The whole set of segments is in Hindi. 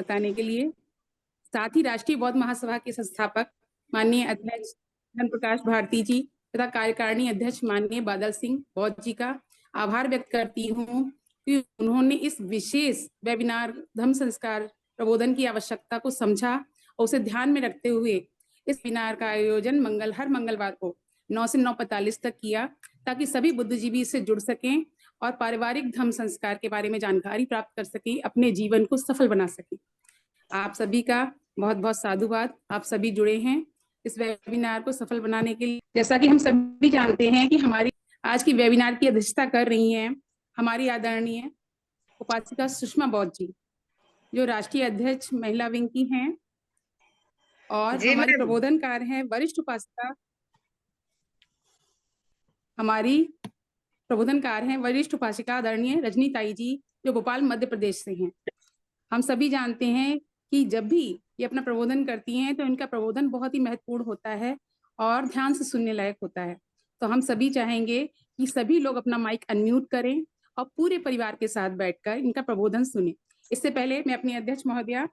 बताने के लिए। साथ ही राष्ट्रीय बौद्ध महासभा के संस्थापक माननीय अध्यक्ष धन प्रकाश भारती जी तथा कार्यकारिणी अध्यक्ष माननीय बादल सिंह बौद्ध जी का आभार व्यक्त करती हूँ कि उन्होंने इस विशेष वेबिनार धम्म संस्कार प्रबोधन की आवश्यकता को समझा और उसे ध्यान में रखते हुए इस वेबिनार का आयोजन हर मंगलवार को 9 से 9:45 तक किया, ताकि सभी बुद्धिजीवी इससे जुड़ सकें और पारिवारिक धम्म संस्कार के बारे में जानकारी प्राप्त कर सकें, अपने जीवन को सफल बना सकें। आप सभी का बहुत बहुत साधुवाद। आप सभी जुड़े हैं इस वेबिनार को सफल बनाने के लिए। जैसा कि हम सभी जानते हैं कि हमारी आज की वेबिनार की अध्यक्षता कर रही हैं हमारी आदरणीय उपासिका सुषमा बौद्ध जी, जो राष्ट्रीय अध्यक्ष महिला विंग की हैं, और हमारी प्रबोधनकार हैं वरिष्ठ उपासिका वरिष्ठ उपासिका आदरणीय रजनी ताई जी, जो भोपाल मध्य प्रदेश से हैं। हम सभी जानते हैं कि जब भी ये अपना प्रबोधन करती हैं तो इनका प्रबोधन बहुत ही महत्वपूर्ण होता है और ध्यान से सुनने लायक होता है। तो हम सभी चाहेंगे कि सभी लोग अपना माइक अनम्यूट करें और पूरे परिवार के साथ बैठकर इनका प्रबोधन सुनें। इससे पहले मैं अपनी अध्यक्ष महोदया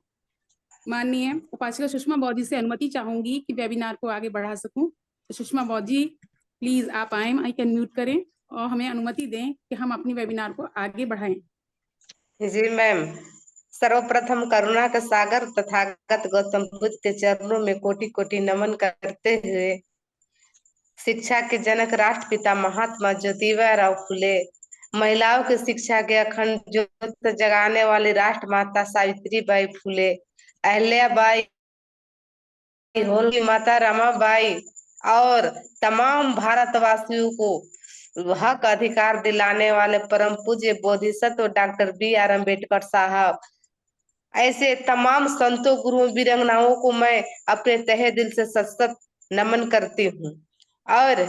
माननीय उपासिका सुषमा बौद्ध जी से अनुमति चाहूंगी कि वेबिनार को आगे बढ़ा सकूं। तो सुषमा बौद्ध जी, प्लीज आप आए, माइक अनम्यूट करें और हमें अनुमति दें कि हम अपनी वेबिनार को आगे बढ़ाएं। जी मैम, सर्वप्रथम करुणा का सागर तथागत गौतम बुद्ध के चरणों में कोटि कोटि नमन करते हुए शिक्षा के जनक राष्ट्रपिता महात्मा ज्योतिबा फुले, महिलाओं की शिक्षा के अखंड ज्योत जगाने वाली राष्ट्रमाता सावित्रीबाई फुले, अहिल्याबाई होलकी माता रमाबाई और तमाम भारतवासियों को हक अधिकार दिलाने वाले परम पूज्य बोधिसत्व डॉक्टर BR अम्बेडकर साहब, ऐसे तमाम संतों गुरुओं वीरांगनाओं को मैं अपने तहे दिल से सशक्त नमन करती हूँ। और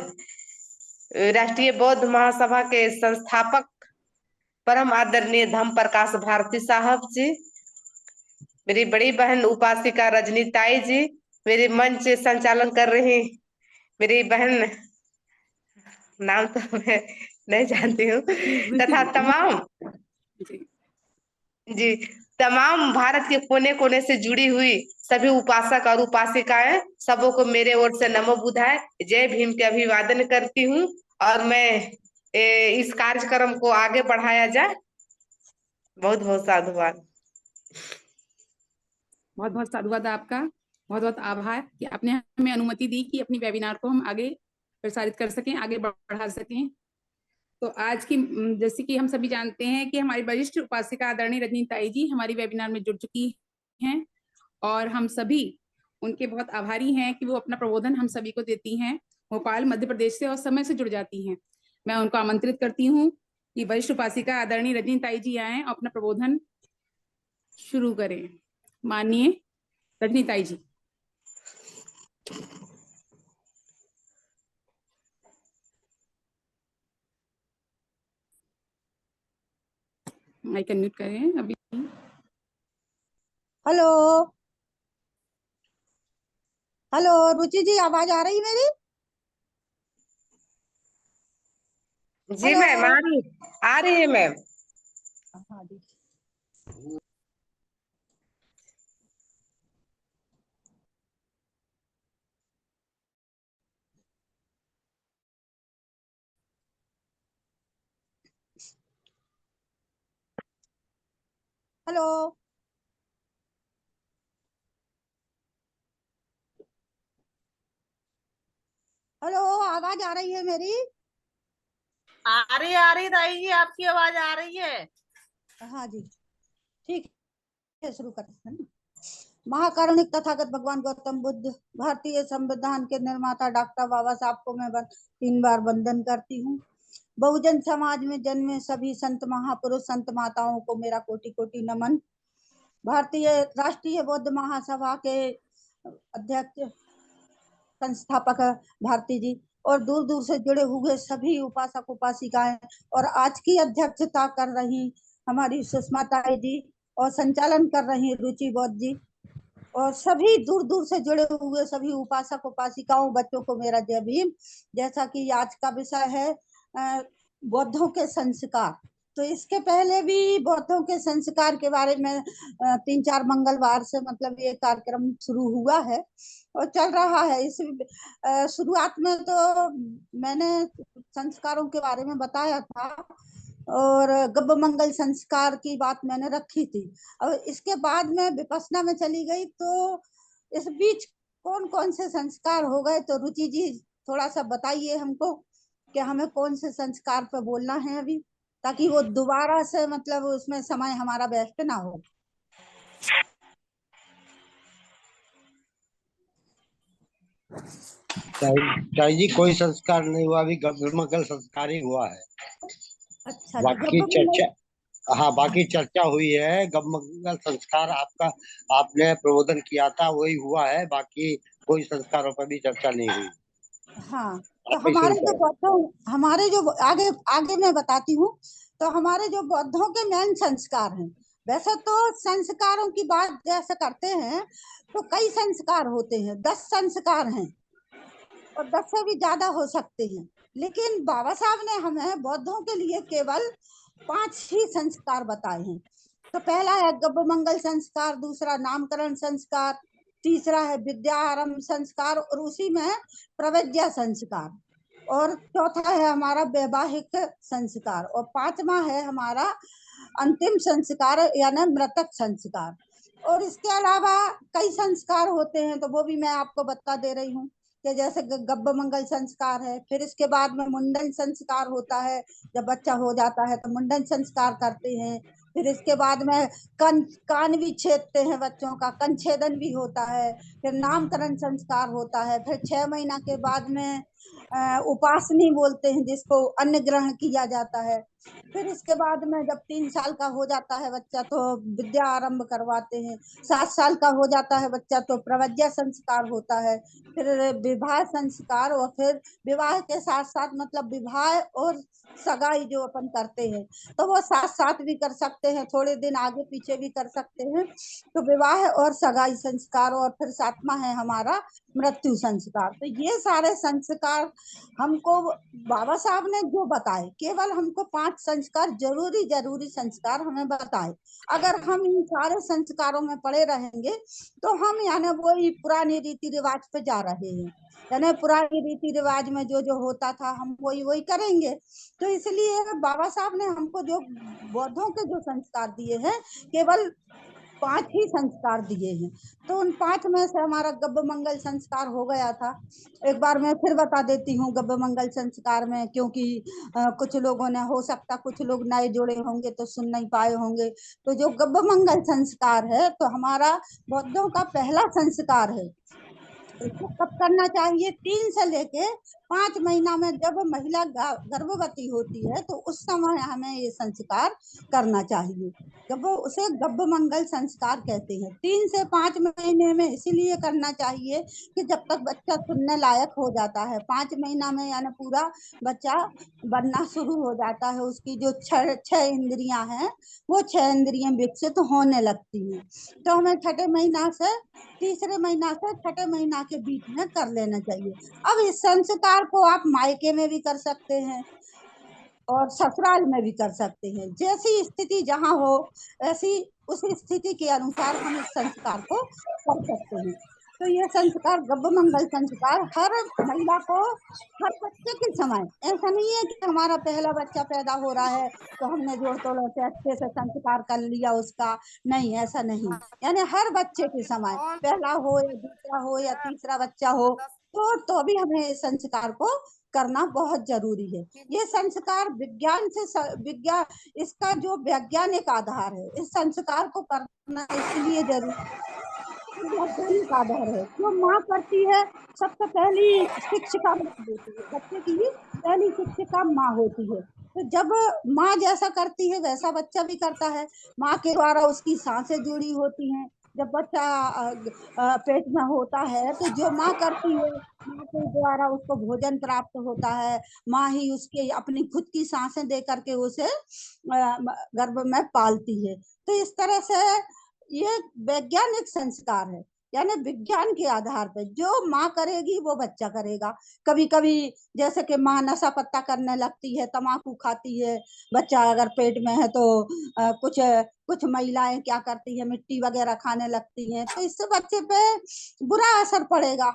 राष्ट्रीय बौद्ध महासभा के संस्थापक परम आदरणीय धम्म प्रकाश भारती साहब जी, मेरी बड़ी बहन उपासिका रजनी ताई जी, मेरे मंच संचालन कर रही मेरी बहन, नाम तो मैं नहीं जानती हूँ, तथा तमाम भारत के कोने कोने से जुड़ी हुई सभी उपासक और उपासिकाएं, सबों को मेरे ओर से नमो बुधाय, जय भीम के अभिवादन करती हूँ। और मैं इस कार्यक्रम को आगे बढ़ाया जाए। बहुत बहुत साधुवाद। बहुत बहुत साधुवाद आपका। बहुत बहुत आभार कि आपने हमें अनुमति दी कि अपनी वेबिनार को हम आगे प्रसारित कर सकें, आगे बढ़ा सकें। तो आज की, जैसे कि हम सभी जानते हैं कि हमारी वरिष्ठ उपासिका आदरणीय रजनी ताई जी हमारी वेबिनार में जुड़ चुकी हैं और हम सभी उनके बहुत आभारी हैं कि वो अपना प्रबोधन हम सभी को देती हैं, भोपाल मध्य प्रदेश से, और समय से जुड़ जाती हैं। मैं उनको आमंत्रित करती हूँ कि वरिष्ठ उपासिका आदरणीय रजनी ताई जी आए और अपना प्रबोधन शुरू करें। माननीय रजनी ताई जी। माइक अनम्यूट करें अभी। हेलो हेलो, रुचि जी आवाज आ रही मेरी? जी मैम, आ रही है मैम। हाँ जी। हेलो हेलो, आवाज आ रही है मेरी? आ रही ताई जी, आपकी आवाज आ रही है। हाँ जी, ठीक है, शुरू करते हैं। महाकारुणिक तथागत भगवान गौतम बुद्ध, भारतीय संविधान के निर्माता डॉक्टर बाबा साहब को मैं 3 बार वंदन करती हूँ। बहुजन समाज में जन्मे सभी संत महापुरुष संत माताओं को मेरा कोटि कोटि नमन। भारतीय राष्ट्रीय बौद्ध महासभा के अध्यक्ष संस्थापक भारती जी और दूर दूर से जुड़े हुए सभी उपासक उपासिकाएं, और आज की अध्यक्षता कर रही हमारी सुषमा ताई जी और संचालन कर रही रुचि बौद्ध जी, और सभी दूर दूर से जुड़े हुए सभी उपासक उपासिकाओं, बच्चों को मेरा जय भीम। जैसा कि आज का विषय है बौद्धों के संस्कार, तो इसके पहले भी बौद्धों के संस्कार के बारे में 3-4 मंगलवार से मतलब ये कार्यक्रम शुरू हुआ है और चल रहा है। इस शुरुआत में तो मैंने संस्कारों के बारे में बताया था और गब्ब मंगल संस्कार की बात मैंने रखी थी। और इसके बाद में विपश्यना में चली गई, तो इस बीच कौन कौन से संस्कार हो गए, तो रुचि जी थोड़ा सा बताइए हमको कि हमें कौन से संस्कार पे बोलना है अभी, ताकि वो दोबारा से मतलब उसमें समय हमारा व्यस्त ना हो। ताई जी कोई संस्कार नहीं हुआ, अभी गब्ब मंगल संस्कार ही हुआ है। अच्छा जी, बाकी गब्ब चर्चा, मंगल, हाँ बाकी चर्चा हुई है। गब्ब मंगल संस्कार आपका आपने प्रबोधन किया था वही हुआ है, बाकी कोई संस्कारों पर भी चर्चा नहीं हुई। हाँ, तो आप ही शुरू करें। हमारे जो आगे आगे मैं बताती हूँ। तो हमारे जो बौद्धों के मेन संस्कार हैं, वैसे तो संस्कारों की बात जैसे करते हैं तो कई संस्कार होते हैं, 10 संस्कार हैं और 10 से भी ज्यादा हो सकते हैं, लेकिन बाबा साहब ने हमें बौद्धों के लिए केवल 5 ही संस्कार बताए हैं। तो पहला है गब्ब मंगल संस्कार, दूसरा नामकरण संस्कार, तीसरा है विद्या आरंभ संस्कार और उसी में प्रवज्ञा संस्कार, और चौथा है हमारा वैवाहिक संस्कार, और 5वां है हमारा अंतिम संस्कार यानी मृतक संस्कार। और इसके अलावा कई संस्कार होते हैं, तो वो भी मैं आपको बता दे रही हूँ कि जैसे गब्ब मंगल संस्कार है, फिर इसके बाद में मुंडन संस्कार होता है, जब बच्चा हो जाता है तो मुंडन संस्कार करते हैं। फिर इसके बाद में कान भी छेदते हैं बच्चों का, कन छेदन भी होता है। फिर नामकरण संस्कार होता है। फिर 6 महीना के बाद में उपासनी बोलते हैं जिसको अन्न ग्रहण किया जाता है। फिर इसके बाद में जब 3 साल का हो जाता है बच्चा तो विद्या आरंभ करवाते हैं। 7 साल का हो जाता है बच्चा तो प्रवज्ञा संस्कार होता है। फिर विवाह संस्कार, और फिर विवाह के साथ साथ मतलब विवाह और सगाई जो अपन करते हैं तो वो साथ साथ भी कर सकते हैं, थोड़े दिन आगे पीछे भी कर सकते हैं। तो विवाह और सगाई संस्कार, और फिर 7वां है हमारा मृत्यु संस्कार। तो ये सारे संस्कार हमको बाबा साहब ने जो बताए, केवल हमको 5 संस्कार जरूरी संस्कार हमें बताए। अगर हम इन सारे संस्कारों में पड़े रहेंगे तो हम यानी वही पुराने रीति रिवाज पे जा रहे हैं, यानी पुराने रीति रिवाज में जो जो होता था हम वही करेंगे। तो इसलिए बाबा साहब ने हमको जो बौद्धों के जो संस्कार दिए हैं, केवल 5 ही संस्कार दिए हैं। तो उन 5 में से हमारा गब्ब मंगल संस्कार हो गया था। एक बार मैं फिर बता देती हूँ गब्ब मंगल संस्कार में, क्योंकि कुछ लोगों ने, हो सकता कुछ लोग नए जुड़े होंगे तो सुन नहीं पाए होंगे। तो जो गब्ब मंगल संस्कार है तो हमारा बौद्धों का पहला संस्कार है। इसको कब करना चाहिए? 3 से लेके 5 महीना में जब महिला गर्भवती होती है तो उस समय हमें ये संस्कार करना चाहिए। जब वो उसे गब्ब मंगल संस्कार कहते हैं। 3 से 5 महीने में इसीलिए करना चाहिए कि जब तक बच्चा सुनने लायक हो जाता है, 5 महीना में यानी पूरा बच्चा बनना शुरू हो जाता है, उसकी जो 6 इंद्रियां हैं वो 6 इंद्रियां विकसित होने लगती हैं। तो हमें 6ठे महीना से, तीसरे महीना से 6ठे महीना के बीच में कर लेना चाहिए। अब इस संस्कार को आप मायके में भी कर सकते हैं और ससुराल में भी कर सकते हैं, जैसी स्थिति जहाँ हो ऐसी उस स्थिति के अनुसार हम इस संस्कार को कर सकते हैं। तो ये संस्कार गब्ब मंगल संस्कार हर महिला को, हर बच्चे के समय, ऐसा नहीं है कि हमारा पहला बच्चा पैदा हो रहा है तो हमने जोड़ तोड़ से अच्छे से संस्कार कर लिया उसका, नहीं, ऐसा नहीं। यानी हर बच्चे के समय, पहला हो या दूसरा हो या तीसरा बच्चा हो, तो भी हमें इस संस्कार को करना बहुत जरूरी है। ये संस्कार विज्ञान इसका जो वैज्ञानिक आधार है, इस संस्कार को करना इसलिए जरूरी वैज्ञानिक आधार है। जो माँ करती है सबसे पहली शिक्षिका होती है, बच्चे की पहली शिक्षिका माँ होती है। तो जब माँ जैसा करती है वैसा बच्चा भी करता है। माँ के द्वारा उसकी सांसें जुड़ी होती हैं। जब बच्चा पेट में होता है तो जो माँ करती है, माँ के द्वारा उसको भोजन प्राप्त होता है। माँ ही उसके अपनी खुद की सांसें दे करके उसे गर्भ में पालती है। तो इस तरह से ये वैज्ञानिक संस्कार है। यानी विज्ञान के आधार पर जो माँ करेगी वो बच्चा करेगा। कभी कभी जैसे कि माँ नशा पत्ता करने लगती है, तम्बाकू खाती है, बच्चा अगर पेट में है तो कुछ कुछ महिलाएं क्या करती है, मिट्टी वगैरह खाने लगती हैं, तो इससे बच्चे पे बुरा असर पड़ेगा।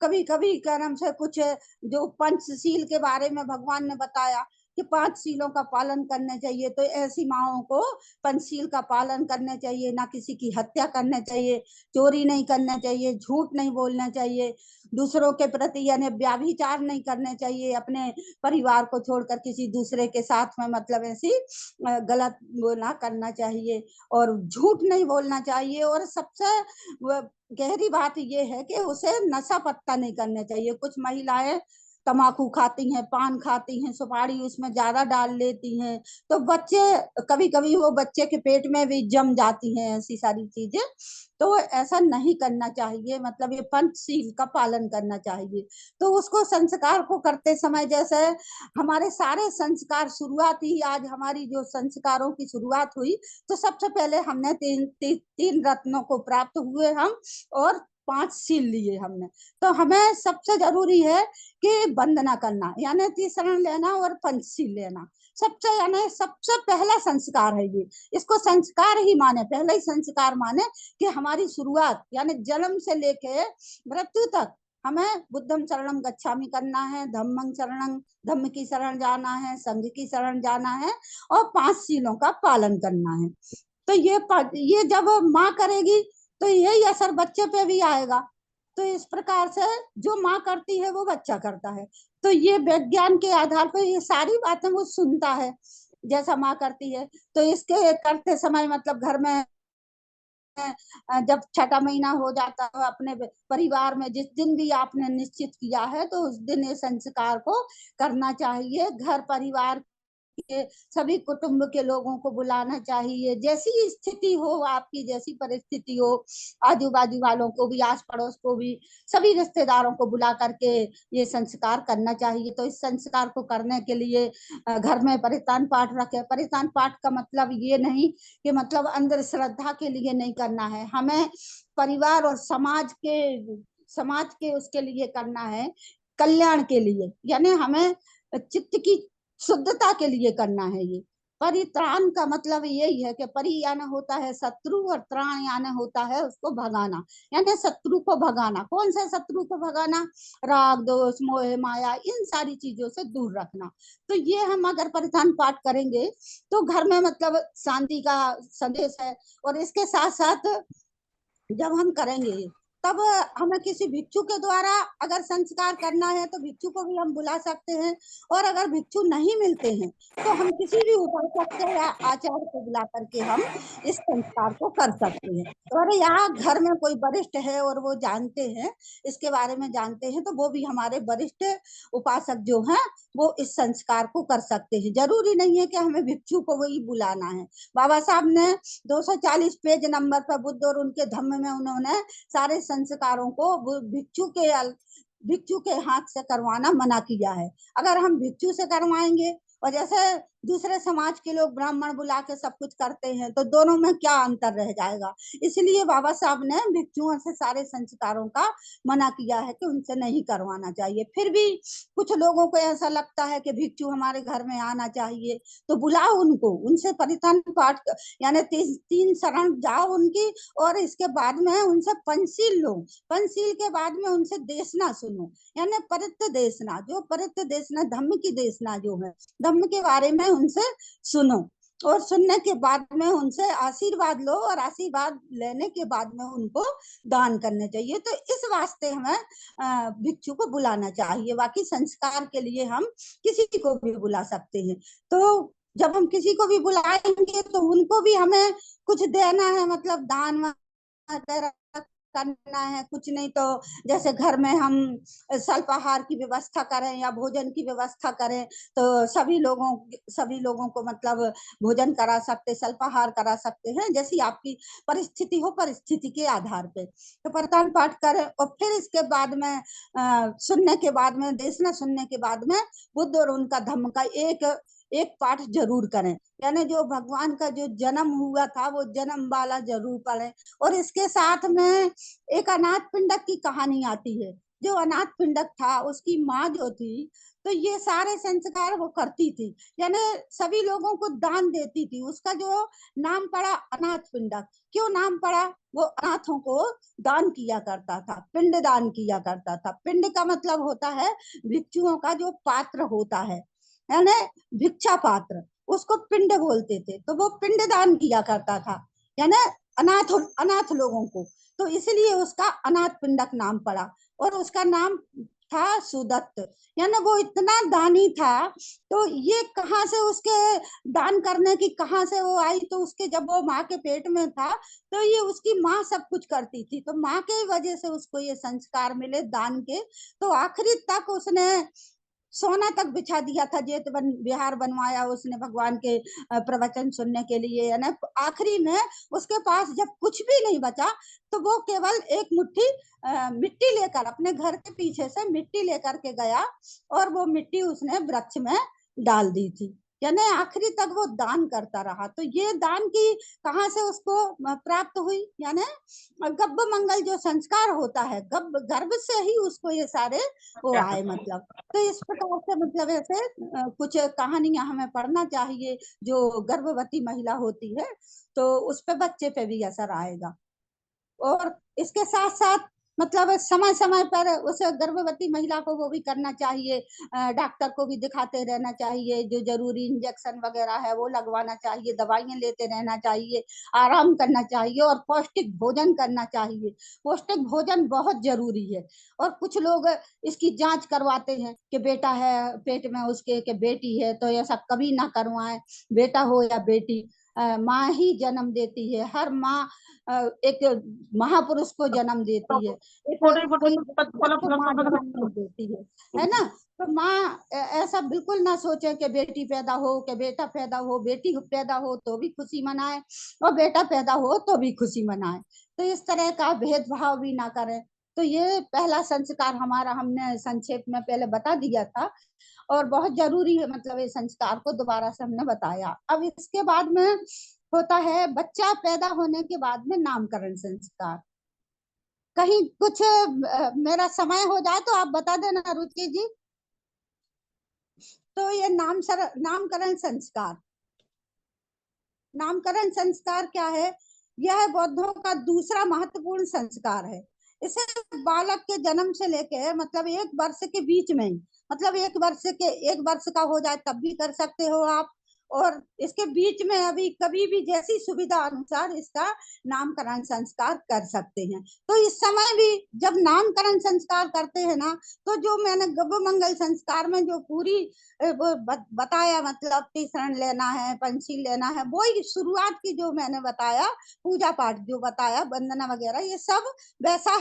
कभी कभी कर्म से कुछ जो पंचशील के बारे में भगवान ने बताया कि 5 शीलों का पालन करने चाहिए, तो ऐसी माओं को पंचशील का पालन करने चाहिए, ना किसी की हत्या करने चाहिए, चोरी नहीं करना चाहिए, झूठ नहीं बोलना चाहिए, दूसरों के प्रति यानी व्यभिचार नहीं करने चाहिए, अपने परिवार को छोड़कर किसी दूसरे के साथ में मतलब ऐसी गलत वो ना करना चाहिए, और झूठ नहीं बोलना चाहिए, और सबसे गहरी बात ये है कि उसे नशा पत्ता नहीं करना चाहिए। कुछ महिलाएं तम्बाकू खाती हैं, पान खाती हैं, सुपारी उसमें ज्यादा डाल लेती हैं, तो बच्चे कभी कभी वो बच्चे के पेट में भी जम जाती हैं ऐसी सारी चीजें। तो ऐसा नहीं करना चाहिए, मतलब ये पंचशील का पालन करना चाहिए। तो उसको संस्कार को करते समय जैसे हमारे सारे संस्कार शुरुआत ही आज हमारी जो संस्कारों की शुरुआत हुई, तो सबसे पहले हमने तीन रत्नों को प्राप्त हुए हम, और 5 शील लिए हमने। तो हमें सबसे जरूरी है कि वंदना करना, यानी तीसरण लेना और पंचशील लेना, सबसे यानी सबसे पहला संस्कार है ये। इसको संस्कार ही माने, पहले ही संस्कार माने कि हमारी शुरुआत यानी जन्म से लेके मृत्यु तक हमें बुद्धम शरणम गच्छामि करना है, धम्मं शरणं धम्म की शरण जाना है, संघ की शरण जाना है, और 5 शीलों का पालन करना है। तो ये जब माँ करेगी तो यही असर बच्चे पे भी आएगा। तो इस प्रकार से जो माँ करती है वो बच्चा करता है। तो ये विज्ञान के आधार पर ये सारी बातें वो सुनता है जैसा माँ करती है। तो इसके करते समय मतलब घर में जब 6ठा महीना हो जाता है, अपने परिवार में जिस दिन भी आपने निश्चित किया है तो उस दिन ये संस्कार को करना चाहिए। घर परिवार के सभी कुटुंब के लोगों को बुलाना चाहिए, जैसी स्थिति हो, आपकी जैसी परिस्थिति हो, आजू बाजू वालों को भी, आस पड़ोस को भी, सभी रिश्तेदारों को बुला करके ये संस्कार करना चाहिए। तो इस संस्कार को करने के लिए घर में परितान पाठ रखे। परितान पाठ का मतलब ये नहीं कि मतलब अंदर श्रद्धा के लिए नहीं करना है, हमें परिवार और समाज के उसके लिए करना है, कल्याण के लिए, यानी हमें चित्त की शुद्धता के लिए करना है। ये परित्राण का मतलब यही है कि परि यानी होता है शत्रु, और त्राण यानी होता है उसको भगाना, यानी शत्रु को भगाना। कौन सा शत्रु को भगाना? राग, दोष, मोह, माया, इन सारी चीजों से दूर रखना। तो ये हम अगर परिधान पाठ करेंगे तो घर में मतलब शांति का संदेश है। और इसके साथ साथ जब हम करेंगे तब हमें किसी भिक्षु के द्वारा अगर संस्कार करना है तो भिक्षु को भी हम बुला सकते हैं, और अगर भिक्षु नहीं मिलते हैं तो हम किसी भी उपासक से या आचार्य को बुला करके हम इस संस्कार को कर सकते हैं। और यहाँ घर में कोई वरिष्ठ है और वो जानते हैं, इसके बारे में जानते हैं, तो वो भी हमारे वरिष्ठ उपासक जो हैं वो इस संस्कार को कर सकते हैं। जरूरी नहीं है कि हमें भिक्षु को वही बुलाना है। बाबा साहब ने 240 पेज नंबर पर बुद्ध और उनके धम्म में उन्होंने सारे संस्कारों को भिक्षु के हाथ से करवाना मना किया है। अगर हम भिक्षु से करवाएंगे और जैसे दूसरे समाज के लोग ब्राह्मण बुला के सब कुछ करते हैं, तो दोनों में क्या अंतर रह जाएगा। इसलिए बाबा साहब ने भिक्षुओं से सारे संस्कारों का मना किया है कि उनसे नहीं करवाना चाहिए। फिर भी कुछ लोगों को ऐसा लगता है कि भिक्षु हमारे घर में आना चाहिए, तो बुलाओ उनको, उनसे परिधान पाठ यानी 3 शरण जाओ उनकी, और इसके बाद में उनसे पंचशील लो। पंचशील के बाद में उनसे देशना सुनो, यानी परित्य देशना, जो परित्य देशना धम्म की देशना जो है, धम्म के बारे में उनसे सुनो, और सुनने के बाद में उनसे आशीर्वाद लो, और आशीर्वाद लेने के बाद में उनको दान करने चाहिए। तो इस वास्ते हमें भिक्षु को बुलाना चाहिए। बाकी संस्कार के लिए हम किसी को भी बुला सकते हैं। तो जब हम किसी को भी बुलाएंगे तो उनको भी हमें कुछ देना है, मतलब दान वगैरह करना है। कुछ नहीं तो जैसे घर में हम स्वल्पाहार की व्यवस्था करें या भोजन की व्यवस्था करें, तो सभी लोगों को मतलब भोजन करा सकते, स्वल्पाहार करा सकते हैं, जैसी आपकी परिस्थिति हो, परिस्थिति के आधार पे। तो परिधान पाठ करें, और फिर इसके बाद में सुनने के बाद में, देशना सुनने के बाद में बुद्ध और उनका धम्म का एक पाठ जरूर करें, यानी जो भगवान का जो जन्म हुआ था वो जन्म वाला जरूर पढ़ें। और इसके साथ में एक अनाथ पिंडक की कहानी आती है। जो अनाथ पिंडक था उसकी माँ जो थी तो ये सारे संस्कार वो करती थी, यानी सभी लोगों को दान देती थी। उसका जो नाम पड़ा अनाथ पिंडक। क्यों नाम पड़ा? वो अनाथों को दान किया करता था, पिंड दान किया करता था। पिंड का मतलब होता है भिक्षुओं का जो पात्र होता है, यानी भिक्षा पात्र, उसको पिंड बोलते थे। तो वो पिंड दान किया करता था, यानी अनाथ अनाथ लोगों को। तो इसलिए उसका अनाथ पिंडक नाम पड़ा। और उसका नाम था सुदत्त, यानी वो इतना दानी था। तो ये कहाँ से उसके दान करने की कहाँ से वो आई? तो उसके जब वो माँ के पेट में था तो ये उसकी माँ सब कुछ करती थी, तो माँ के वजह से उसको ये संस्कार मिले दान के। तो आखिरी तक उसने सोना तक बिछा दिया था, विहार बनवाया उसने भगवान के प्रवचन सुनने के लिए। यानी आखिरी में उसके पास जब कुछ भी नहीं बचा तो वो केवल एक मुट्ठी मिट्टी लेकर, अपने घर के पीछे से मिट्टी लेकर के गया और वो मिट्टी उसने वृक्ष में डाल दी थी। यानी आखिरी तक वो दान करता रहा। तो ये दान की कहाँ से उसको प्राप्त हुई? यानी गब्ब मंगल जो संस्कार होता है, गर्भ से ही उसको ये सारे वो आए। मतलब तो इस प्रकार से मतलब ऐसे कुछ कहानियां हमें पढ़ना चाहिए। जो गर्भवती महिला होती है तो उस पे बच्चे पे भी असर आएगा। और इसके साथ साथ मतलब समय समय पर उस गर्भवती महिला को वो भी करना चाहिए, डॉक्टर को भी दिखाते रहना चाहिए। जो जरूरी इंजेक्शन वगैरह है वो लगवाना चाहिए, दवाइयां लेते रहना चाहिए, आराम करना चाहिए और पौष्टिक भोजन करना चाहिए। पौष्टिक भोजन बहुत जरूरी है। और कुछ लोग इसकी जांच करवाते हैं कि बेटा है पेट में उसके कि बेटी है, तो ऐसा कभी ना करवाएं। बेटा हो या बेटी, माँ ही जन्म देती है। हर माँ एक महापुरुष को जन्म देती है, एक कोई को माँ जन्म नहीं देती है ना? तो माँ ऐसा बिल्कुल ना सोचे कि बेटी पैदा हो कि बेटा पैदा हो। बेटी पैदा हो तो भी खुशी मनाए और बेटा पैदा हो तो भी खुशी मनाए। तो इस तरह का भेदभाव भी ना करें। तो ये पहला संस्कार हमारा हमने संक्षेप में पहले बता दिया था और बहुत जरूरी है। मतलब ये संस्कार को दोबारा से हमने बताया। अब इसके बाद में होता है बच्चा पैदा होने के बाद में नामकरण संस्कार। कहीं कुछ मेरा समय हो जाए तो आप बता देना रुचि जी। तो ये नामकरण संस्कार, नामकरण संस्कार क्या है? यह बौद्धों का दूसरा महत्वपूर्ण संस्कार है। इसे बालक के जन्म से लेकर मतलब 1 वर्ष के बीच में ही, मतलब 1 वर्ष का हो जाए तब भी कर सकते हो आप, और इसके बीच में अभी कभी भी जैसी सुविधा अनुसार इसका नामकरण संस्कार कर सकते हैं। तो इस समय भी जब नामकरण संस्कार करते हैं ना, तो जो मैंने गव्य मंगल संस्कार में जो पूरी वो बताया, मतलब तीसरण लेना है, पंचशील लेना है, वो ही शुरुआत की जो मैंने बताया, पूजा पाठ जो बताया, वंदना वगैरह, ये सब वैसा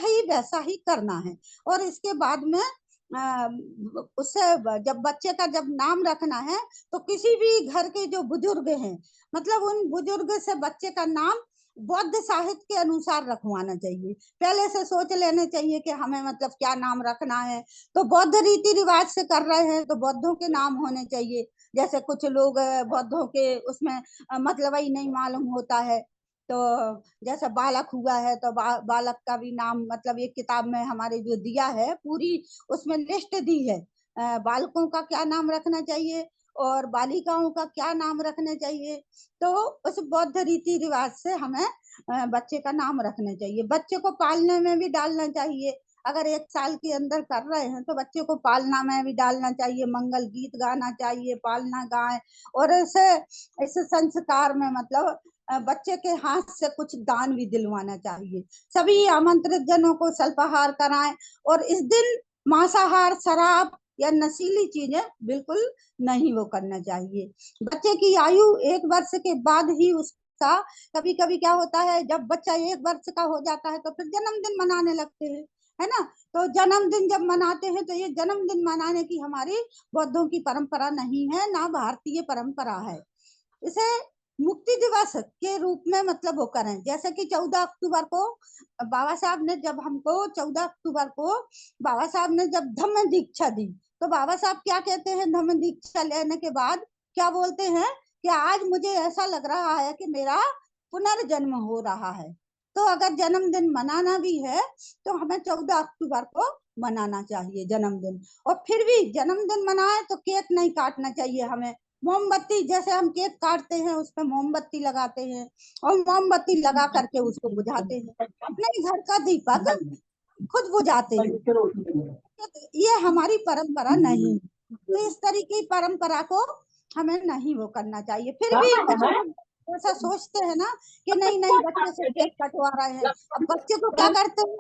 ही करना है। और इसके बाद में उससे जब बच्चे का जब नाम रखना है तो किसी भी घर के जो बुजुर्ग हैं, मतलब उन बुजुर्ग से बच्चे का नाम बौद्ध साहित्य के अनुसार रखवाना चाहिए। पहले से सोच लेने चाहिए कि हमें मतलब क्या नाम रखना है। तो बौद्ध रीति रिवाज से कर रहे हैं तो बौद्धों के नाम होने चाहिए। जैसे कुछ लोग बौद्धों के उसमें मतलब ही नहीं मालूम होता है। तो जैसे बालक हुआ है तो बालक का भी नाम, मतलब एक किताब में हमारे जो दिया है पूरी उसमें लिस्ट दी है, बालकों का क्या नाम रखना चाहिए और बालिकाओं का क्या नाम रखना चाहिए। तो उस बौद्ध रीति रिवाज से हमें बच्चे का नाम रखना चाहिए। बच्चे को पालने में भी डालना चाहिए। अगर 1 साल के अंदर कर रहे हैं तो बच्चे को पालना में भी डालना चाहिए, मंगल गीत गाना चाहिए, पालना गाय। और इस संस्कार में मतलब बच्चे के हाथ से कुछ दान भी दिलवाना चाहिए। सभी आमंत्रित जनों को स्वल्पाहार कराएं और इस दिन मांसाहार, शराब या नशीली चीजें बिल्कुल नहीं वो करना चाहिए। बच्चे की आयु 1 वर्ष के बाद ही उसका, कभी कभी क्या होता है जब बच्चा 1 वर्ष का हो जाता है तो फिर जन्मदिन मनाने लगते हैं, है ना? तो जन्मदिन जब मनाते हैं तो ये जन्मदिन मनाने की हमारी बौद्धों की परंपरा नहीं है, ना भारतीय परंपरा है। इसे मुक्ति दिवस के रूप में मतलब वो करें। जैसे कि 14 अक्टूबर को बाबा साहब ने जब हमको 14 अक्टूबर को बाबा साहब ने जब धम्म दीक्षा दी, तो बाबा साहब क्या कहते हैं धम्म दीक्षा लेने के बाद क्या बोलते हैं कि आज मुझे ऐसा लग रहा है कि मेरा पुनर्जन्म हो रहा है। तो अगर जन्मदिन मनाना भी है तो हमें 14 अक्टूबर को मनाना चाहिए जन्मदिन। और फिर भी जन्मदिन मनाए तो केक नहीं काटना चाहिए हमें, मोमबत्ती, जैसे हम केक काटते हैं उसमें मोमबत्ती लगाते हैं और मोमबत्ती लगा करके उसको बुझाते हैं, अपने घर का दीपक खुद बुझाते हैं। ये हमारी परंपरा नहीं है। तो इस तरीके की परंपरा को हमें नहीं वो करना चाहिए। फिर भी कुछ लोग ऐसा सोचते हैं ना कि नहीं नहीं बच्चे से केक कटवा रहे हैं। अब बच्चे को क्या करते हैं,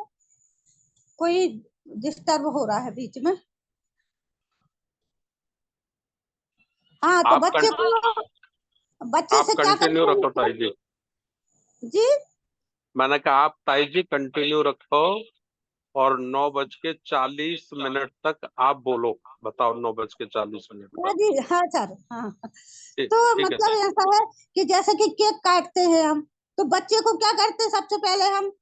कोई डिस्टर्ब हो रहा है बीच में। हाँ, तो आप बच्चे से क्या कंटिन्यू करते रखो हैं ताई जी। जी। मैंने कहा आप ताई जी कंटिन्यू रखो और 9:40 तक आप बोलो। बताओ 9:40 हाँ तक। जी, हाँ सर, हाँ। ठीक तो ठीक है मतलब ताई। ऐसा है कि जैसे कि केक काटते हैं हम, तो बच्चे को क्या करते हैं, सबसे पहले हम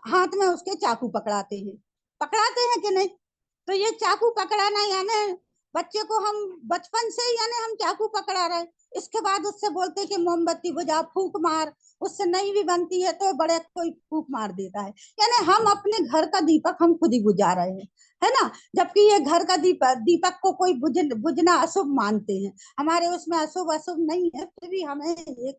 हाथ में उसके चाकू पकड़ाते हैं कि नहीं। तो ये चाकू पकड़ाना यानी बच्चे को हम बचपन से ही यानी हम चाकू पकड़ा रहे हैं। इसके बाद उससे बोलते हैं कि मोमबत्ती बुझा, फूंक मार, उससे नहीं भी बनती है तो बड़े कोई फूंक मार देता है। यानी हम अपने घर का दीपक हम खुद ही बुझा रहे हैं, है ना। जबकि ये घर का दीपक को कोई बुझना अशुभ मानते हैं। हमारे उसमें अशुभ अशुभ नहीं है, फिर भी हमें ये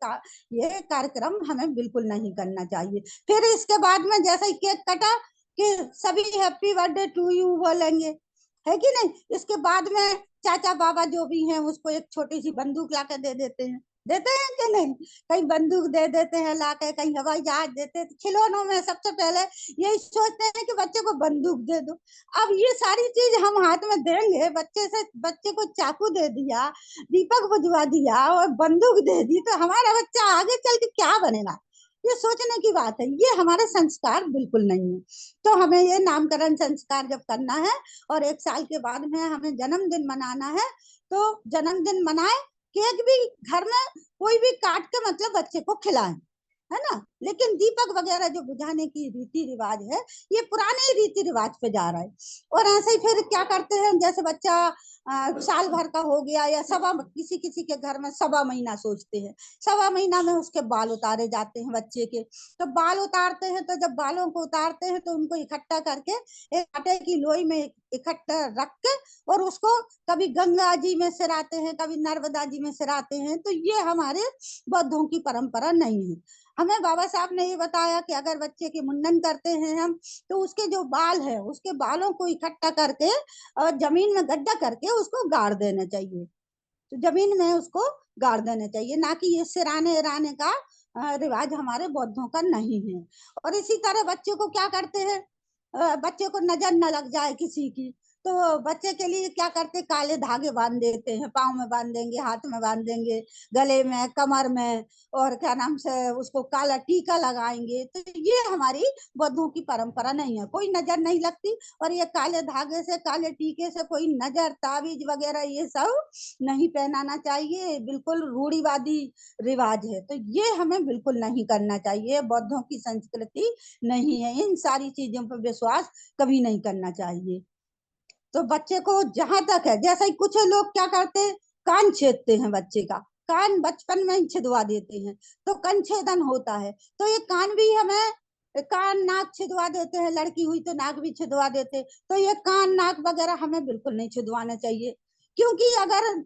कार्यक्रम हमें बिल्कुल नहीं करना चाहिए। फिर इसके बाद में जैसे ही केक कटा कि सभी हैप्पी बर्थडे टू यू बोलेंगे, है कि नहीं। इसके बाद में चाचा बाबा जो भी हैं उसको एक छोटी सी बंदूक लाके देते हैं कि नहीं। कहीं बंदूक दे देते हैं लाके, कहीं हवाई जहाज देते हैं। खिलौनों में सबसे पहले यही सोचते हैं कि बच्चे को बंदूक दे दो। अब ये सारी चीज हम हाथ में देंगे, बच्चे को चाकू दे दिया, दीपक बुझवा दिया और बंदूक दे दी, तो हमारा बच्चा आगे चल के क्या बनेगा। ये सोचने की बात है, ये हमारे संस्कार बिल्कुल नहीं है। तो हमें ये नामकरण संस्कार जब करना है और 1 साल के बाद में हमें जन्मदिन मनाना है, तो जन्मदिन मनाए, केक भी घर में कोई भी काट के मतलब बच्चे को खिलाएं, है ना। लेकिन दीपक वगैरह जो बुझाने की रीति रिवाज है, ये पुराने रीति रिवाज पे जा रहा है। और ऐसे ही फिर क्या करते हैं, जैसे बच्चा साल भर का हो गया या किसी किसी के घर में 1.25 महीना सोचते हैं, 1.25 महीना में उसके बाल उतारे जाते हैं बच्चे के। तो बाल उतारते हैं, तो जब बालों को उतारते हैं तो उनको इकट्ठा करके एक आटे की लोई में इकट्ठा रख के और उसको कभी गंगा जी में सिराते हैं, कभी नर्मदा जी में सिराते हैं। तो ये हमारे बौद्धों की परंपरा नहीं है। हमें बाबा साहब ने ये बताया कि अगर बच्चे के मुंडन करते हैं हम, तो उसके जो बाल है उसके बालों को इकट्ठा करके और जमीन में गड्ढा करके उसको गाड़ देना चाहिए। तो जमीन में उसको गाड़ देना चाहिए, ना कि ये सिराने इराने का रिवाज हमारे बौद्धों का नहीं है। और इसी तरह बच्चे को क्या करते हैं, बच्चे को नजर न लग जाए किसी की, तो बच्चे के लिए क्या करते, काले धागे बांध देते हैं, पाँव में बांध देंगे, हाथ में बांध देंगे, गले में, कमर में, और क्या नाम से उसको काला टीका लगाएंगे। तो ये हमारी बौद्धों की परंपरा नहीं है, कोई नजर नहीं लगती। और ये काले धागे से, काले टीके से कोई नजर, ताबीज वगैरह ये सब नहीं पहनाना चाहिए, बिल्कुल रूढ़िवादी रिवाज है। तो ये हमें बिल्कुल नहीं करना चाहिए, बौद्धों की संस्कृति नहीं है। इन सारी चीजों पर विश्वास कभी नहीं करना चाहिए। तो बच्चे को जहां तक है, जैसे ही कुछ लोग क्या करते हैं, कान छेदते हैं बच्चे का, कान बचपन में ही छिदवा देते हैं, तो कान छेदन होता है। तो ये कान भी हमें, कान नाक छिदवा देते हैं, लड़की हुई तो नाक भी छिदवा देते। तो ये कान नाक वगैरह हमें बिल्कुल नहीं छिदवाना चाहिए, क्योंकि अगर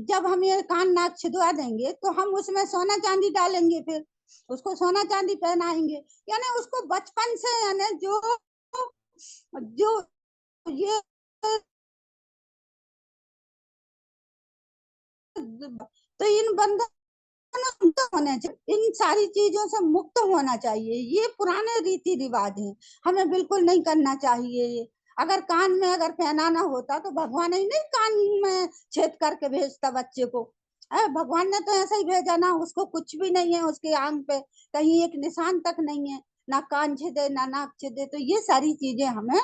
जब हम ये कान नाक छिदवा देंगे तो हम उसमें सोना चांदी डालेंगे, फिर उसको सोना चांदी पहनाएंगे। यानी उसको बचपन से यानी जो जो ये तो इन बंधन मुक्त होने चाहिए, इन सारी चीजों से मुक्त होना चाहिए। ये पुराने रीति रिवाज हैं, हमें बिल्कुल नहीं करना चाहिए ये। अगर कान में अगर पहनाना होता तो भगवान ही नहीं कान में छेद करके भेजता बच्चे को। भगवान ने तो ऐसा ही भेजा ना, उसको कुछ भी नहीं है, उसके आंग पे कहीं एक निशान तक नहीं है, ना कान छेदे ना नाक छेदे। तो ये सारी चीजें हमें,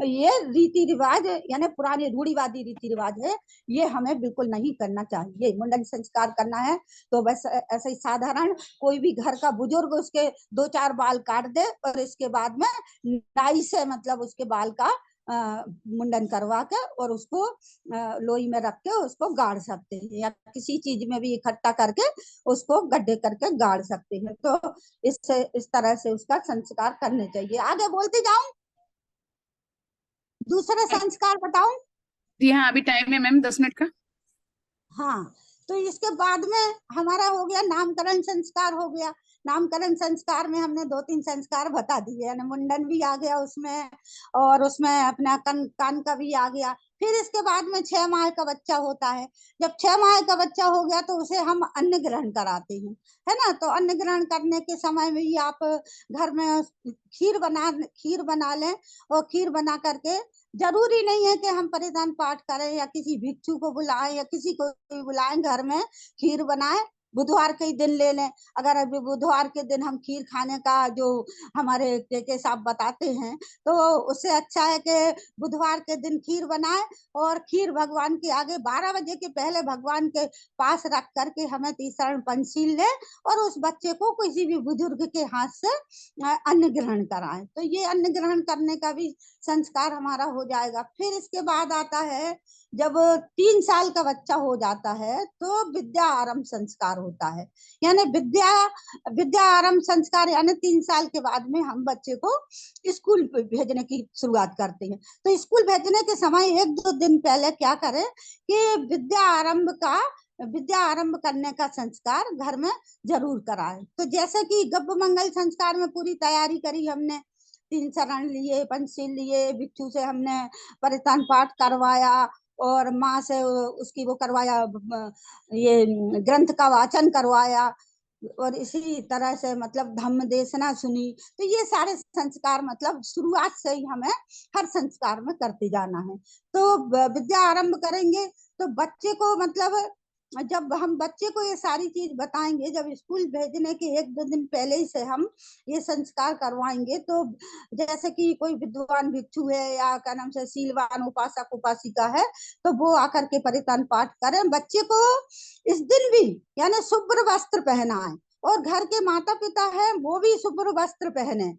ये रीति रिवाज यानी पुराने रूढ़िवादी रीति रिवाज है, ये हमें बिल्कुल नहीं करना चाहिए। मुंडन संस्कार करना है तो बस ऐसे ही साधारण कोई भी घर का बुजुर्ग उसके 2-4 बाल काट दे और इसके बाद में नाई से मतलब उसके बाल का मुंडन करवा के और उसको लोई में रख के उसको गाड़ सकते हैं, या किसी चीज में भी इकट्ठा करके उसको गड्ढे करके गाड़ सकते हैं। तो इस तरह से उसका संस्कार करने चाहिए। आगे बोलती जाऊं, दूसरे संस्कार बताऊं? जी हाँ, अभी टाइम है मैम 10 मिनट का। हाँ, तो इसके बाद में हमारा हो गया नामकरण संस्कार हो गया। नामकरण संस्कार में हमने 2-3 संस्कार बता दिए, यानी मुंडन भी आ गया उसमें, और उसमें अपना कान का भी आ गया। फिर इसके बाद में 6 माह का बच्चा होता है। जब 6 माह का बच्चा हो गया तो उसे हम अन्न ग्रहण कराते हैं, है ना। तो अन्न ग्रहण करने के समय में ही आप घर में खीर बना लें, और खीर बना करके, जरूरी नहीं है कि हम परिधान पाठ करें या किसी भिक्षु को बुलाएं या किसी को भी बुलाएं, घर में खीर बनाएं, बुधवार के दिन ले लें। अगर अभी बुधवार के दिन हम खीर खाने का जो हमारे के साहब बताते हैं, तो उससे अच्छा है कि बुधवार के दिन खीर बनाएं, और खीर भगवान के आगे 12 बजे के पहले भगवान के पास रख करके हमें तीसरण पंचशील ले, और उस बच्चे को किसी भी बुजुर्ग के हाथ से अन्न ग्रहण कराएं। तो ये अन्न ग्रहण करने का भी संस्कार हमारा हो जाएगा। फिर इसके बाद आता है, जब 3 साल का बच्चा हो जाता है तो विद्या आरंभ संस्कार होता है। यानी विद्या आरंभ संस्कार, यानी 3 साल के बाद में हम बच्चे को स्कूल भेजने की शुरुआत करते हैं। तो स्कूल भेजने के समय 1-2 दिन पहले क्या करें कि विद्या आरंभ करने का संस्कार घर में जरूर कराएं। तो जैसे कि गब्ब मंगल संस्कार में पूरी तैयारी करी हमने, 3 शरण लिए, पंचशील लिए, भिक्षु से हमने परिधान पाठ करवाया, और माँ से उसकी वो करवाया, ये ग्रंथ का वाचन करवाया, और इसी तरह से मतलब धम्म देशना सुनी। तो ये सारे संस्कार मतलब शुरुआत से ही हमें हर संस्कार में करते जाना है। तो विद्या आरंभ करेंगे तो बच्चे को मतलब, जब हम बच्चे को ये सारी चीज बताएंगे, जब स्कूल भेजने के 1-2 दिन पहले ही से हम ये संस्कार करवाएंगे, तो जैसे कि कोई विद्वान भिक्षु है या क्या नाम से शीलवान उपासक उपासिका है, तो वो आकर के परिधान पाठ करें। बच्चे को इस दिन भी यानी शुभ्र वस्त्र पहनाएं, और घर के माता पिता है वो भी शुभ्र वस्त्र पहने।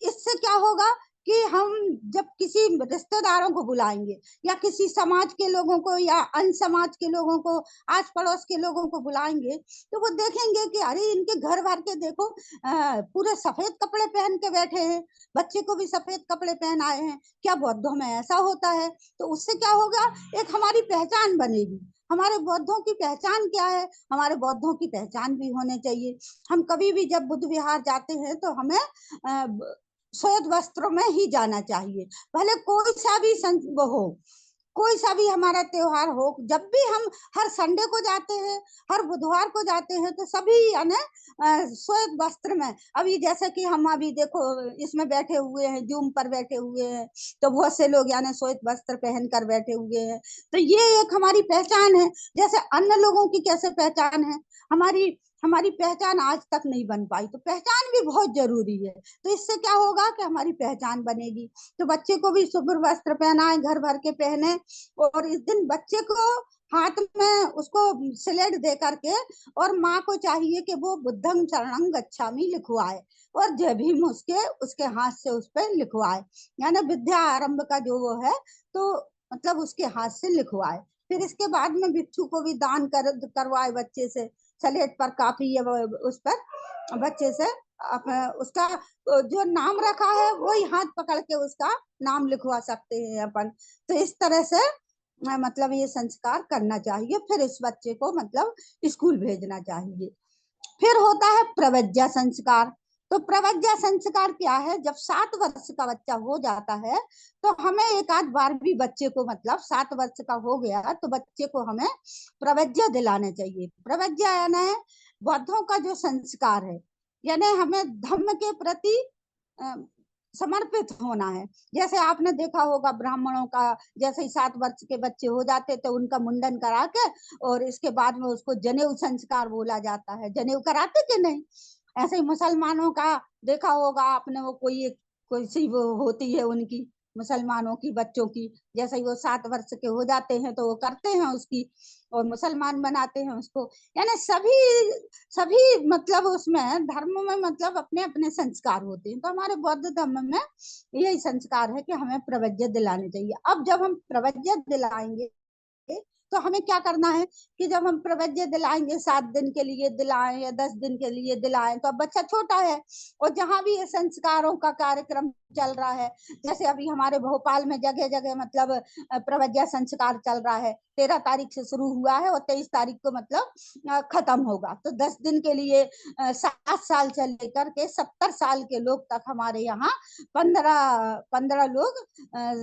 इससे क्या होगा कि हम जब किसी रिश्तेदारों को बुलाएंगे या किसी समाज के लोगों को या अन्य समाज के लोगों को, आस पड़ोस के लोगों को बुलाएंगे, तो वो देखेंगे कि अरे इनके घर भर के देखो पूरे सफेद कपड़े पहन के बैठे हैं, बच्चे को भी सफेद कपड़े पहनाए हैं, क्या बौद्धों में ऐसा होता है। तो उससे क्या होगा, एक हमारी पहचान बनेगी। हमारे बौद्धों की पहचान क्या है, हमारे बौद्धों की पहचान भी होने चाहिए। हम कभी भी जब बुद्ध विहार जाते हैं तो हमें श्वेत वस्त्रों में ही जाना चाहिए, भले कोई सा भी वो हो, कोई सा भी हमारा त्योहार हो। जब भी हम हर संडे को जाते हैं, हर बुधवार को जाते हैं, तो सभी यानी श्वेत वस्त्र में, अभी जैसे कि हम अभी देखो इसमें बैठे हुए हैं, जूम पर बैठे हुए हैं, तो बहुत से लोग यानी श्वेत वस्त्र पहन कर बैठे हुए हैं। तो ये एक हमारी पहचान है। जैसे अन्य लोगों की कैसे पहचान है, हमारी पहचान आज तक नहीं बन पाई, तो पहचान भी बहुत जरूरी है। तो इससे क्या होगा कि हमारी पहचान बनेगी। तो बच्चे को भी शुभ्र वस्त्र पहनाए, घर भर के पहने, और इस दिन बच्चे को हाथ में उसको स्लेट दे करके, और माँ को चाहिए कि वो बुद्धं शरणं गच्छामि लिखवाए, और जय भीम उसके हाथ से उस पर लिखवाए, यानी विद्या आरंभ का जो वो है तो मतलब उसके हाथ से लिखवाए। फिर इसके बाद में भिक्षु को भी दान करवाए बच्चे से, स्लेट पर काफी उस पर बच्चे से उसका जो नाम रखा है वही हाथ पकड़ के उसका नाम लिखवा सकते हैं अपन। तो इस तरह से मतलब ये संस्कार करना चाहिए। फिर इस बच्चे को मतलब स्कूल भेजना चाहिए। फिर होता है प्रवज्ञा संस्कार। तो प्रवज्ञा संस्कार क्या है, जब 7 वर्ष का बच्चा हो जाता है तो हमें एक आध बार भी बच्चे को मतलब 7 वर्ष का हो गया तो बच्चे को हमें प्रवज्ञा दिलाना चाहिए। प्रवज्ञा यानी बौद्धों का जो संस्कार है, यानी हमें धर्म के प्रति समर्पित होना है। जैसे आपने देखा होगा ब्राह्मणों का, जैसे ही 7 वर्ष के बच्चे हो जाते तो उनका मुंडन करा के और इसके बाद में उसको जनेऊ संस्कार बोला जाता है। जनेऊ कराते कि नहीं? ऐसे ही मुसलमानों का देखा होगा आपने, वो कोई सी वो होती है उनकी मुसलमानों की बच्चों की। जैसे ही वो 7 वर्ष के हो जाते हैं तो वो करते हैं उसकी, और मुसलमान बनाते हैं उसको। यानी सभी सभी मतलब उसमें धर्म में मतलब अपने अपने संस्कार होते हैं। तो हमारे बौद्ध धर्म में यही संस्कार है कि हमें प्रवज्य दिलाने चाहिए। अब जब हम प्रवज्य दिलाएंगे तो हमें क्या करना है कि जब हम प्रवज्य दिलाएंगे, 7 दिन के लिए दिलाएं या 10 दिन के लिए दिलाएं, तो अब बच्चा छोटा है और जहां भी ये संस्कारों का कार्यक्रम चल रहा है, जैसे अभी हमारे भोपाल में जगह जगह मतलब प्रवज्या संस्कार चल रहा है। 13 तारीख से शुरू हुआ है और 23 तारीख को मतलब खत्म होगा। तो 10 दिन के लिए 7 साल से लेकर के 70 साल के लोग तक हमारे यहाँ 15 लोग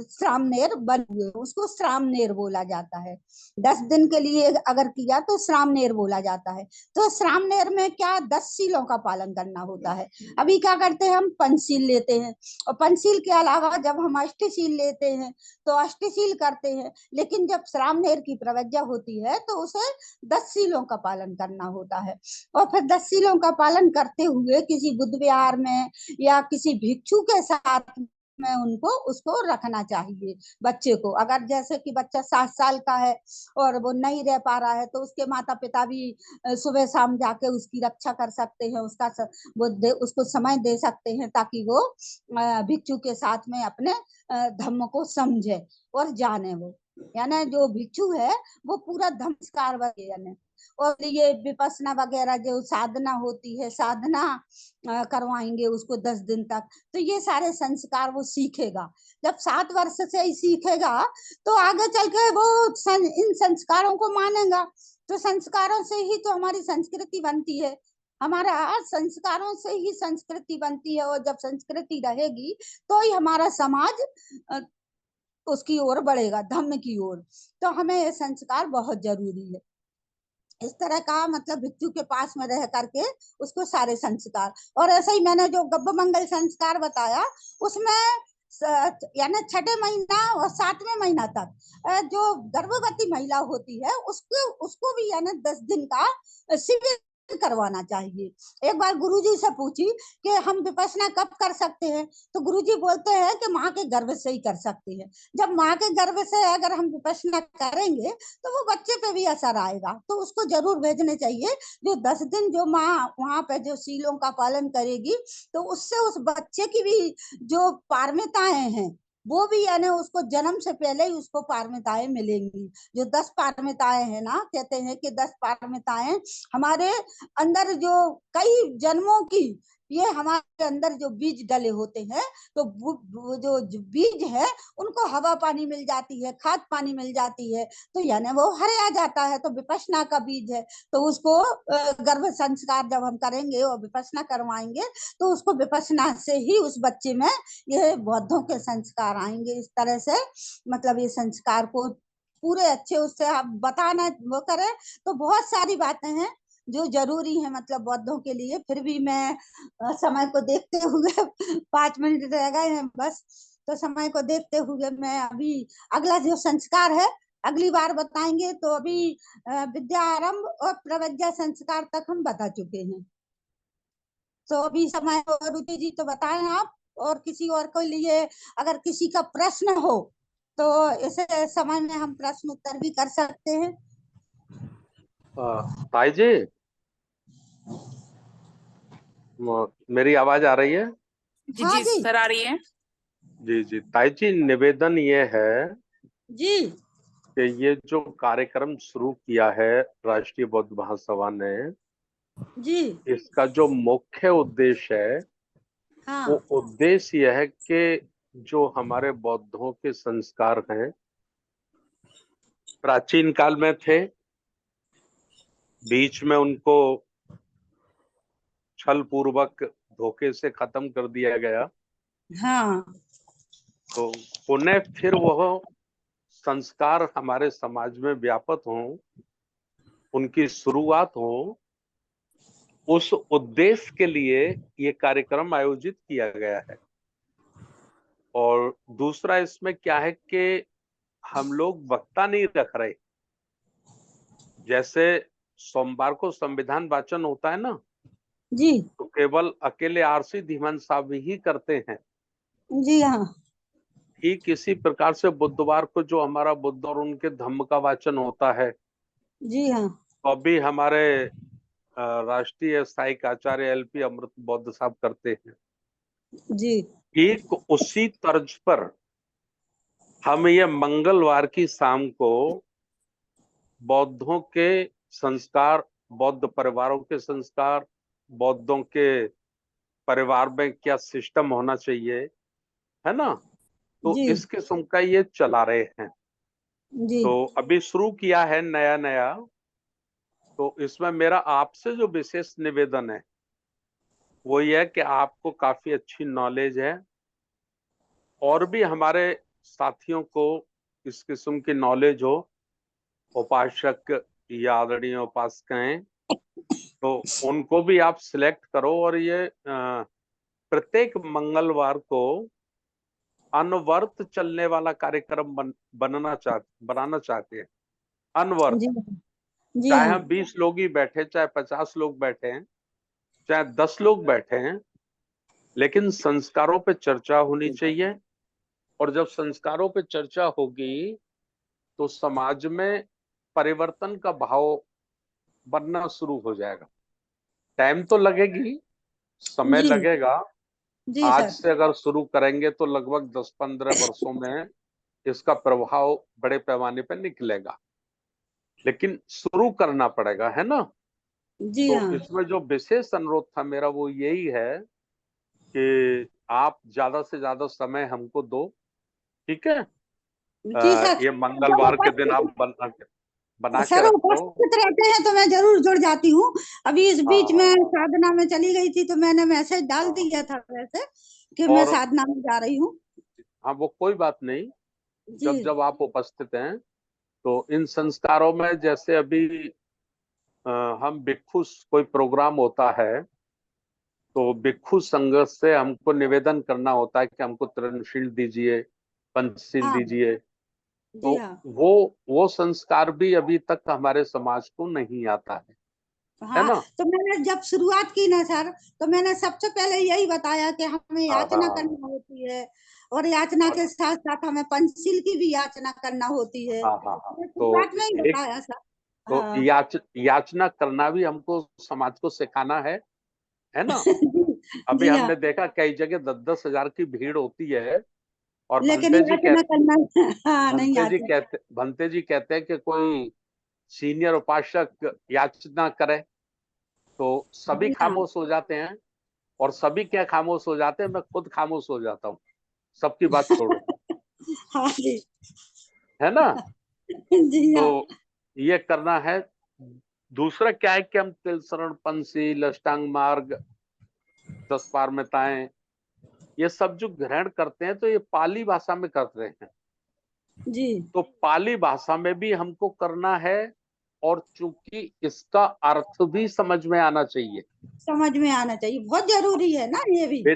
श्रामनेर बन हुए, उसको श्रामनेर बोला जाता है। 10 दिन के लिए अगर किया तो श्रामनेर बोला जाता है। तो श्रामनेर में क्या 10 शीलों का पालन करना होता है। अभी क्या करते हैं, हम पंचशील लेते हैं, और पंचशील के अलावा जब हम अष्टशील लेते हैं तो अष्टशील करते हैं। लेकिन जब श्रामनेर की प्रवज्या होती है तो उसे 10 शीलों का पालन करना होता है। और फिर 10 शीलों का पालन करते हुए किसी बुद्ध विहार में या किसी भिक्षु के साथ में उनको उसको रखना चाहिए बच्चे को। अगर जैसे कि बच्चा 7 साल का है और वो नहीं रह पा रहा है तो उसके माता पिता भी सुबह शाम जाके उसकी रक्षा कर सकते हैं, उसको समय दे सकते हैं ताकि वो भिक्षु के साथ में अपने धर्म को समझे और जाने। वो यानी जो भिक्षु है वो पूरा धर्मस्कार यानी, और ये विपස්සना वगैरह जो साधना होती है, साधना करवाएंगे उसको 10 दिन तक। तो ये सारे संस्कार वो सीखेगा। जब 7 वर्ष से ही सीखेगा तो आगे चल के वो इन संस्कारों को मानेगा। तो संस्कारों से ही तो हमारी संस्कृति बनती है, हमारा संस्कारों से ही संस्कृति बनती है। और जब संस्कृति रहेगी तो ही हमारा समाज उसकी ओर बढ़ेगा, धर्म की ओर। तो हमें ये संस्कार बहुत जरूरी है। इस तरह का मतलब भिक्षु के पास में रह करके उसको सारे संस्कार। और ऐसे ही मैंने जो गब्ब मंगल संस्कार बताया उसमें यानी 6ठे महीना और 7वें महीना तक जो गर्भवती महिला होती है उसको भी यानी 10 दिन का शिविर करवाना चाहिए। एक बार गुरुजी से पूछी कि हम विपස්සना कब कर सकते हैं, तो गुरुजी बोलते हैं कि माँ के गर्भ से ही कर सकते हैं। जब माँ के गर्भ से अगर हम विपස්සना करेंगे तो वो बच्चे पे भी असर आएगा। तो उसको जरूर भेजने चाहिए। जो 10 दिन जो माँ वहां पे जो शीलों का पालन करेगी तो उससे उस बच्चे की भी जो पारमिताएं हैं वो भी यानी उसको जन्म से पहले ही उसको पारमिताएं मिलेंगी। जो 10 पारमिताएं हैं ना, कहते हैं कि 10 पारमिताएं हमारे अंदर जो कई जन्मों की ये हमारे अंदर जो बीज डले होते हैं, तो वो जो बीज है उनको हवा पानी मिल जाती है, खाद पानी मिल जाती है, तो यानी वो हरे आ जाता है। तो विपස්සना का बीज है, तो उसको गर्भ संस्कार जब हम करेंगे और विपස්සना करवाएंगे तो उसको विपස්සना से ही उस बच्चे में ये बौद्धों के संस्कार आएंगे। इस तरह से मतलब ये संस्कार को पूरे अच्छे उससे आप बताना वो करें। तो बहुत सारी बातें हैं जो जरूरी है मतलब बौद्धों के लिए। फिर भी मैं समय को देखते हुए 5 मिनट रह गए हैं बस, तो समय को देखते हुए मैं अभी अगला जो संस्कार है अगली बार बताएंगे। तो अभी विद्या आरंभ और प्रवज्या संस्कार तक हम बता चुके हैं। तो अभी समय और रुचि जी तो बताएं आप, और किसी और के लिए अगर किसी का प्रश्न हो तो इस समय में हम प्रश्न उत्तर भी कर सकते हैं। ताई जी, मेरी आवाज आ रही है? जी हाँ जी सर, आ रही है। जी जी ताई जी, निवेदन ये है जी कि ये जो कार्यक्रम शुरू किया है राष्ट्रीय बौद्ध महासभा ने, जी इसका जो मुख्य उद्देश्य है हाँ वो उद्देश्य यह है कि जो हमारे बौद्धों के संस्कार हैं प्राचीन काल में थे, बीच में उनको छल पूर्वक धोखे से खत्म कर दिया गया, हाँ तो पुनः फिर वह संस्कार हमारे समाज में व्यापक हों, उनकी शुरुआत हो, उस उद्देश्य के लिए ये कार्यक्रम आयोजित किया गया है। और दूसरा इसमें क्या है कि हम लोग वक्ता नहीं रख रहे। जैसे सोमवार को संविधान वाचन होता है ना, जी तो केवल अकेले आरसी धीमान साहब ही करते हैं। जी हाँ ठीक इसी प्रकार से बुधवार को जो हमारा बुद्ध और उनके धम्म का वाचन होता है, जी हाँ। तो अभी हमारे राष्ट्रीय सहायक आचार्य एलपी अमृत बौद्ध साहब करते हैं। जी ठीक उसी तर्ज पर हम ये मंगलवार की शाम को बौद्धों के संस्कार, बौद्ध परिवारों के संस्कार, बौद्धों के परिवार में क्या सिस्टम होना चाहिए, है ना, तो जी इस किस्म का ये चला रहे हैं। जी तो अभी शुरू किया है नया नया, तो इसमें मेरा आपसे जो विशेष निवेदन है वो ये है कि आपको काफी अच्छी नॉलेज है, और भी हमारे साथियों को इस किस्म की नॉलेज हो, उपासक या आदरणीय उपासकाएं, तो उनको भी आप सिलेक्ट करो। और ये प्रत्येक मंगलवार को अनवर्त चलने वाला कार्यक्रम बनाना चाहते हैं। अनवर्त, जी जी चाहे हाँ। हम 20 लोग ही बैठे, चाहे 50 लोग बैठे हैं, चाहे 10 लोग बैठे हैं, लेकिन संस्कारों पे चर्चा होनी चाहिए। और जब संस्कारों पे चर्चा होगी तो समाज में परिवर्तन का भाव बनना शुरू हो जाएगा। टाइम तो लगेगी, समय जी लगेगा। जी आज सर। से अगर शुरू करेंगे तो लगभग 10-15 वर्षों में इसका प्रभाव बड़े पैमाने पर निकलेगा, लेकिन शुरू करना पड़ेगा, है ना। जी तो हाँ। इसमें जो विशेष अनुरोध था मेरा वो यही है कि आप ज्यादा से ज्यादा समय हमको दो, ठीक है। जी सर। ये जब मंगलवार के दिन आप बना के सर रखो। उपस्थित रहते हैं तो मैं जरूर जुड़ जाती हूँ। अभी इस बीच में हाँ साधना में चली गई थी तो मैंने मैसेज डाल हाँ। दिया था वैसे कि मैं और साधना में जा रही हूँ। हाँ, वो कोई बात नहीं, जी जब जब आप उपस्थित हैं तो इन संस्कारों में जैसे अभी अ, हम भिक्षु, कोई प्रोग्राम होता है तो भिक्षु संघ से हमको निवेदन करना होता है कि हमको तृणशील दीजिए, पंचशील हाँ। दीजिए। तो जी हाँ। वो संस्कार भी अभी तक हमारे समाज को नहीं आता है हाँ ना। तो मैंने जब शुरुआत की ना सर तो मैंने सबसे पहले यही बताया कि हमें हाँ याचना हाँ करनी होती है और याचना और के साथ साथ हमें पंचशील की भी याचना करना होती है। हाँ हाँ हाँ। मैंने तो शुरुआत में ही एक बताया सर। तो हाँ। याचना करना भी हमको समाज को सिखाना है ना। अभी जी हाँ। हमने देखा कई जगह 10-10 हजार की भीड़ होती है, और लेकिन याचना करना हाँ नहीं आता। भंते जी कहते हैं कि कोई सीनियर उपासक याचना करे तो सभी जी हाँ। खामोश हो जाते हैं। और सभी क्या खामोश हो जाते हैं, मैं खुद खामोश हो जाता हूँ, सबकी बात छोड़ो, हाँ जी। है ना। जी हाँ। तो ये करना है। दूसरा क्या है कि हम तिल शरण, पंचशील, अष्टांग मार्ग, 10 पारमिताएं, ये सब जो ग्रहण करते हैं तो ये पाली भाषा में कर रहे हैं। जी तो पाली भाषा में भी हमको करना है, और चूंकि इसका अर्थ भी समझ में आना चाहिए। समझ में आना चाहिए, बहुत जरूरी है ना ये भी। बि,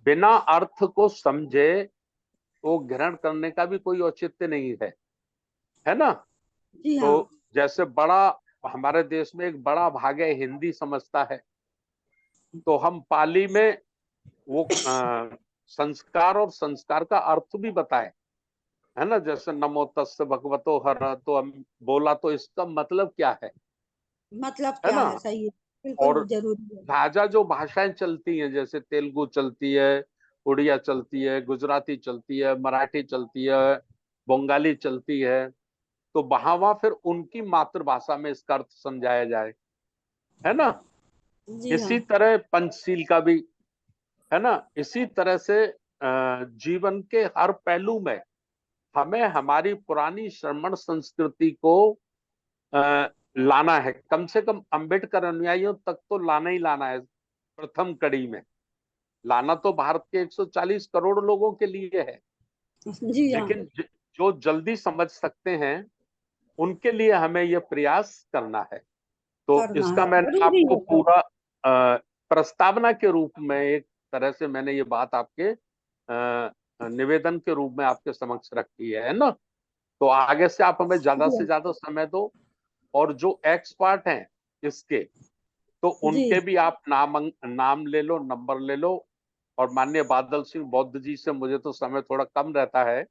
बिना अर्थ को समझे तो ग्रहण करने का भी कोई औचित्य नहीं है ना। जी तो हाँ। जैसे बड़ा, हमारे देश में एक बड़ा भाग है हिंदी समझता है, तो हम पाली में वो संस्कार और संस्कार का अर्थ भी बताए, है ना। जैसे नमो तस्य भगवतो हर, तो हम बोला तो इसका मतलब क्या मतलब है क्या ना। है, सही है, और बिल्कुल जरूरी है। ताजा जो भाषाएं चलती हैं, जैसे तेलुगु चलती है, उड़िया चलती है, गुजराती चलती है, मराठी चलती है, बंगाली चलती है, तो वहां फिर उनकी मातृभाषा में इसका अर्थ समझाया जाए, है ना। जी हाँ। इसी तरह पंचशील का भी, है ना। इसी तरह से जीवन के हर पहलू में हमें हमारी पुरानी श्रमण संस्कृति को लाना है। कम से कम अंबेडकर अनुयायियों तक तो लाना ही लाना है। प्रथम कड़ी में लाना तो भारत के 140 करोड़ लोगों के लिए है, जी हाँ। लेकिन जो जल्दी समझ सकते हैं उनके लिए हमें यह प्रयास करना है। तो करना है, इसका मैंने जरूरी आपको है सर। पूरा प्रस्तावना के रूप में, एक तरह से मैंने ये बात आपके निवेदन के रूप में आपके समक्ष रखी है ना। तो आगे से आप हमें ज्यादा जी से ज्यादा समय दो, और जो एक्सपर्ट हैं इसके, तो जी उनके भी आप नाम ले लो, नंबर ले लो, और माननीय बादल सिंह बौद्ध जी से मुझे तो समय थोड़ा कम रहता है,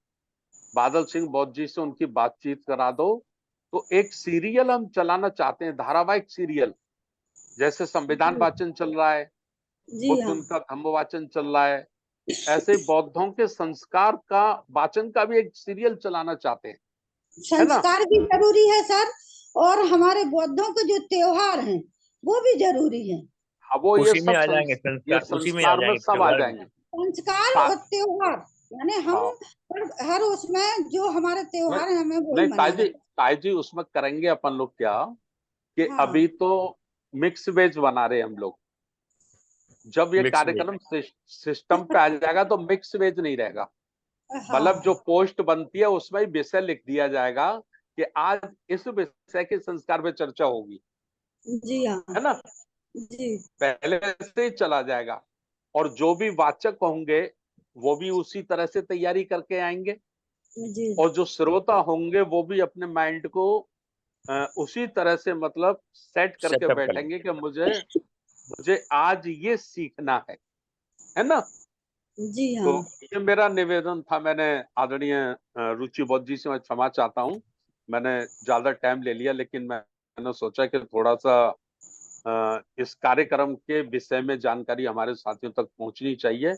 बादल सिंह बौद्ध जी से उनकी बातचीत करा दो। तो एक सीरियल हम चलाना चाहते हैं, धारावाहिक सीरियल, जैसे संविधान वाचन चल रहा है, जी बुद्ध हाँ, उनका धम्म वाचन चल रहा है, ऐसे ही बौद्धों के संस्कार का वाचन का भी एक सीरियल चलाना चाहते हैं, है ना? संस्कार भी जरूरी है सर, और हमारे बौद्धों के जो त्योहार हैं वो भी जरूरी है। हाँ, वो ये उसी में सब आ जाएंगे ये संस्कार, उसी में आ संस्कार में जाएंगे सब आ त्योहार में। जाएंगे। संस्कार सा- और त्योहार, यानी हम हाँ, हर उसमें जो हमारे त्योहार हैं हमें वही नहीं मनाना है। ताई जी उसमें करेंगे अपन लोग क्या कि हाँ, अभी तो मिक्स वेज बना रहे हैं हम लोग। जब ये मिक्स वेज। कार्यक्रम सिस्टम पे आ जाएगा तो मिक्स वेज नहीं रहेगा, हाँ, मतलब जो पोस्ट बनती है उसमें ही विषय लिख दिया जाएगा कि आज इस विषय के संस्कार पे चर्चा होगी, जी हाँ, है ना? जी पहले से ही चला जाएगा, और जो भी वाचक होंगे वो भी उसी तरह से तैयारी करके आएंगे, जी और जो श्रोता होंगे वो भी अपने माइंड को उसी तरह से मतलब सेट करके सेटअप कर बैठेंगे कि मुझे आज ये सीखना है ना? जी हाँ, तो ये मेरा निवेदन था। मैंने आदरणीय रुचि बौद्ध जी से मैं क्षमा चाहता हूँ, मैंने ज्यादा टाइम ले लिया, लेकिन मैंने सोचा कि थोड़ा सा इस कार्यक्रम के विषय में जानकारी हमारे साथियों तक पहुंचनी चाहिए,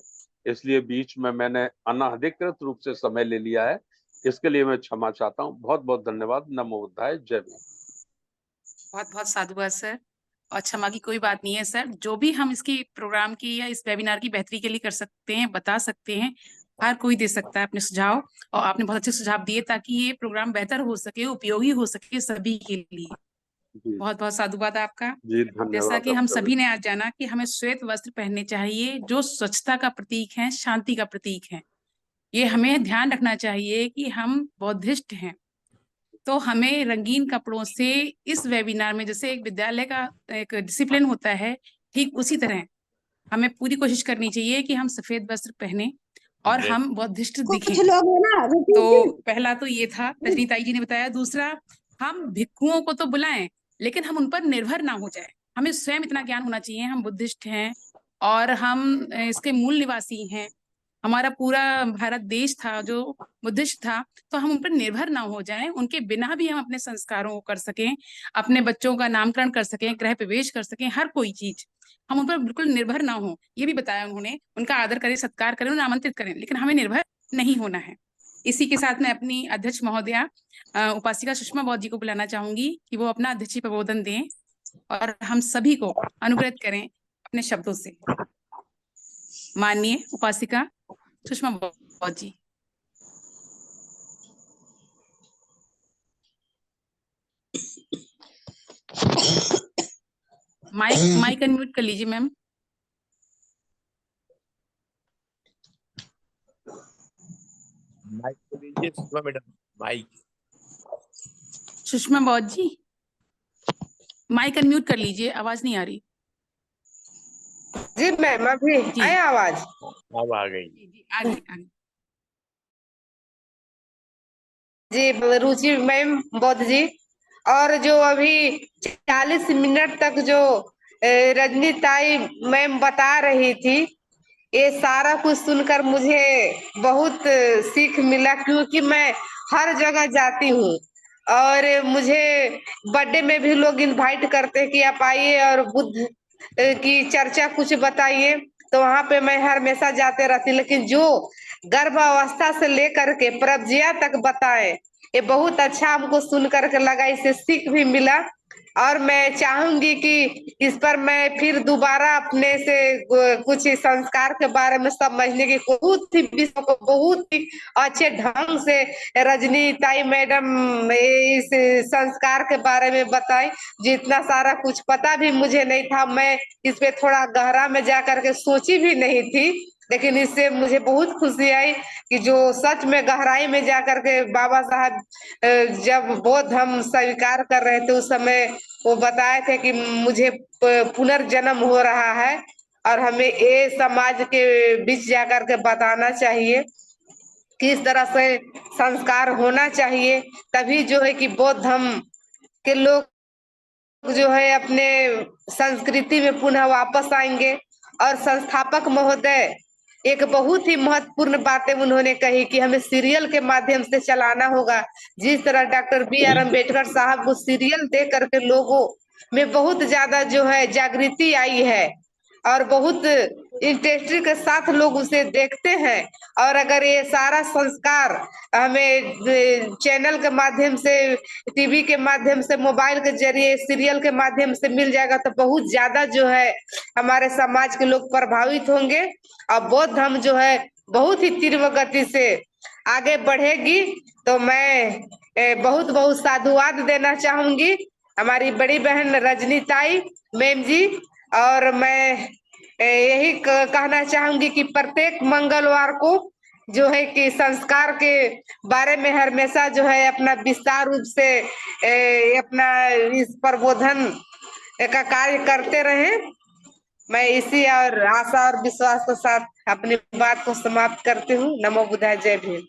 इसलिए बीच में मैंने अनाधिकृत रूप से समय ले लिया है। इसके लिए मैं क्षमा चाहता हूँ। बहुत बहुत धन्यवाद। नमो बुद्धाय। जय भीम। बहुत बहुत साधुवाद सर, और क्षमा की कोई बात नहीं है सर। जो भी हम इसकी प्रोग्राम की या इस वेबिनार की बेहतरी के लिए कर सकते हैं, बता सकते हैं, हर कोई दे सकता है अपने सुझाव, और आपने बहुत अच्छे सुझाव दिए ताकि ये प्रोग्राम बेहतर हो सके, उपयोगी हो सके सभी के लिए। जी बहुत बहुत साधुवाद आपका। जी, जैसा धन्यवाद कि हम आपका भी। सभी ने आज जाना कि हमें श्वेत वस्त्र पहनने चाहिए जो स्वच्छता का प्रतीक है, शांति का प्रतीक है। ये हमें ध्यान रखना चाहिए कि हम बौद्धिस्ट हैं, तो हमें रंगीन कपड़ों से इस वेबिनार में, जैसे एक विद्यालय का एक डिसिप्लिन होता है, ठीक उसी तरह हमें पूरी कोशिश करनी चाहिए कि हम सफेद वस्त्र पहने और ड्रेस। हम बौद्धिस्ट कुछ दिखें। लोग है ना रुचि तो जी, पहला तो ये था, रजनीताई जी ने बताया। दूसरा, हम भिक्षुओं को तो बुलाएं लेकिन हम उन पर निर्भर ना हो जाए। हमें स्वयं इतना ज्ञान होना चाहिए, हम बुद्धिस्ट हैं और हम इसके मूल निवासी हैं, हमारा पूरा भारत देश था जो बुद्धिस्ट था, तो हम उन पर निर्भर ना हो जाएं। उनके बिना भी हम अपने संस्कारों को कर सकें, अपने बच्चों का नामकरण कर सकें, गृह प्रवेश कर सकें, हर कोई चीज हम उन पर बिल्कुल निर्भर ना हो। ये भी बताया उन्होंने। उनका आदर करें, सत्कार करें, उन्हें आमंत्रित करें, लेकिन हमें निर्भर नहीं होना है। इसी के साथ मैं अपनी अध्यक्ष महोदया उपासिका सुषमा बौद्ध जी को बुलाना चाहूंगी कि वो अपना अध्यक्षीय प्रबोधन दें और हम सभी को अनुग्रहित करें अपने शब्दों से। माननीय उपासिका सुषमा बौद्ध जी। माइक अनम्यूट कर लीजिए मैम। माइक को दीजिए सुषमा मैडम, माइक। सुषमा बौद्ध जी, माइक अनम्यूट कर लीजिए, आवाज नहीं आ रही। जी मैम, अभी जी आए आवाज? अब आ गई। जी आ गई, आ गई। जी रुचि मैम बौद्ध जी, और जो अभी 40 मिनट तक जो रजनी ताई मैम बता रही थी, ये सारा कुछ सुनकर मुझे बहुत सीख मिला, क्योंकि मैं हर जगह जाती हूँ और मुझे बर्थडे में भी लोग इनवाइट करते हैं कि आप आइए और बुद्ध की चर्चा कुछ बताइए, तो वहां पे मैं हमेशा जाते रहती। लेकिन जो गर्भावस्था से लेकर के प्रज्ञा तक बताए, ये बहुत अच्छा हमको सुन करके लगा, इससे सीख भी मिला। और मैं चाहूंगी कि इस पर मैं फिर दोबारा अपने से कुछ संस्कार के बारे में समझने की, बहुत ही विश्व को बहुत ही अच्छे ढंग से रजनी ताई मैडम इस संस्कार के बारे में बताई। जितना सारा कुछ पता भी मुझे नहीं था, मैं इस पे थोड़ा गहरा में जा करके सोची भी नहीं थी, लेकिन इससे मुझे बहुत खुशी आई कि जो सच में गहराई में जा करके बाबा साहब जब बौद्ध हम स्वीकार कर रहे थे, उस समय वो बताए थे कि मुझे पुनर्जन्म हो रहा है और हमें ये समाज के बीच जाकर के बताना चाहिए किस तरह से संस्कार होना चाहिए। तभी जो है कि बौद्ध धर्म के लोग जो है अपने संस्कृति में पुनः वापस आएंगे। और संस्थापक महोदय एक बहुत ही महत्वपूर्ण बातें उन्होंने कही कि हमें सीरियल के माध्यम से चलाना होगा। जिस तरह डॉक्टर बी.आर. अम्बेडकर साहब को सीरियल दे करके लोगों में बहुत ज्यादा जो है जागृति आई है और बहुत इंटरेस्टी के साथ लोग उसे देखते हैं। और अगर ये सारा संस्कार हमें चैनल के माध्यम से, टीवी के माध्यम से, मोबाइल के जरिए, सीरियल के माध्यम से मिल जाएगा तो बहुत ज्यादा जो है हमारे समाज के लोग प्रभावित होंगे और बौद्ध धर्म जो है बहुत ही तीव्र गति से आगे बढ़ेगी। तो मैं बहुत बहुत साधुवाद देना चाहूंगी हमारी बड़ी बहन रजनी ताई मैम जी। और मैं यही कहना चाहूंगी कि प्रत्येक मंगलवार को जो है कि संस्कार के बारे में हमेशा जो है अपना विस्तार रूप से अपना इस प्रबोधन का कार्य करते रहें। मैं इसी और आशा और विश्वास के साथ अपनी बात को समाप्त करती हूँ। नमो बुद्धाय, जय भीम।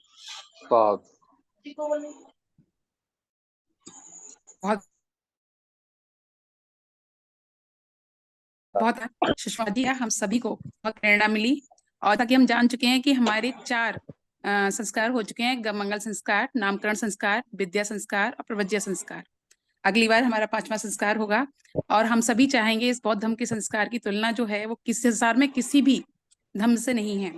बहुत सुषमा जी, हम सभी को बहुत प्रेरणा मिली और ताकि हम जान चुके हैं कि हमारे 4 संस्कार हो चुके हैं: मंगल संस्कार, नामकरण संस्कार, विद्या संस्कार और प्रवज्य संस्कार। अगली बार हमारा 5वां संस्कार होगा और हम सभी चाहेंगे इस बौद्ध धर्म के संस्कार की तुलना जो है वो किसी संसार में किसी भी धर्म से नहीं है।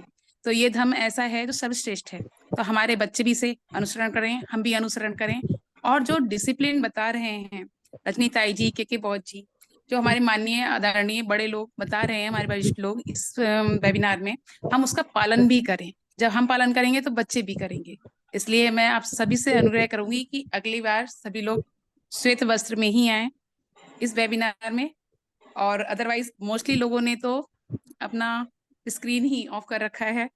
तो ये धर्म ऐसा है जो सर्वश्रेष्ठ है। तो हमारे बच्चे भी इसे अनुसरण करें, हम भी अनुसरण करें। और जो डिसिप्लिन बता रहे हैं रजनी ताई जी, के बौद्ध जी, जो हमारे माननीय आदरणीय बड़े लोग बता रहे हैं, हमारे वरिष्ठ लोग इस वेबिनार में, हम उसका पालन भी करें। जब हम पालन करेंगे तो बच्चे भी करेंगे। इसलिए मैं आप सभी से अनुरोध करूंगी कि अगली बार सभी लोग श्वेत वस्त्र में ही आए इस वेबिनार में। और अदरवाइज मोस्टली लोगों ने तो अपना स्क्रीन ही ऑफ कर रखा है।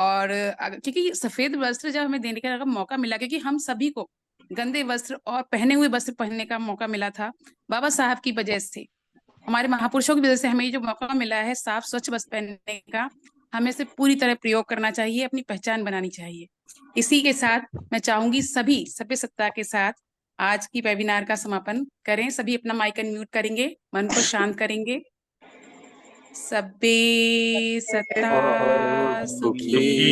और क्योंकि सफेद वस्त्र जब हमें देने का मौका मिला, क्योंकि हम सभी को गंदे वस्त्र और पहने हुए वस्त्र पहनने का मौका मिला था बाबा साहब की वजह से, हमारे महापुरुषों की वजह से हमें जो मौका मिला है साफ स्वच्छ वस्त्र पहनने का, हमें से पूरी तरह प्रयोग करना चाहिए, अपनी पहचान बनानी चाहिए। इसी के साथ मैं चाहूंगी सभी सभ्य सत्ता के साथ आज की वेबिनार का समापन करें। सभी अपना माइक अनम्यूट करेंगे, मन को शांत करेंगे। सभ्य सत्ता सुखी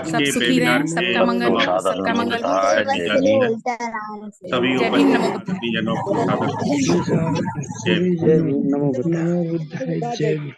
सब सुखी रहें, सबका मंगल हो, सबका मंगल हो। सभी जय भीम, नमो जनों को सादर जय भीम, नमो बुद्धाय, जय भीम।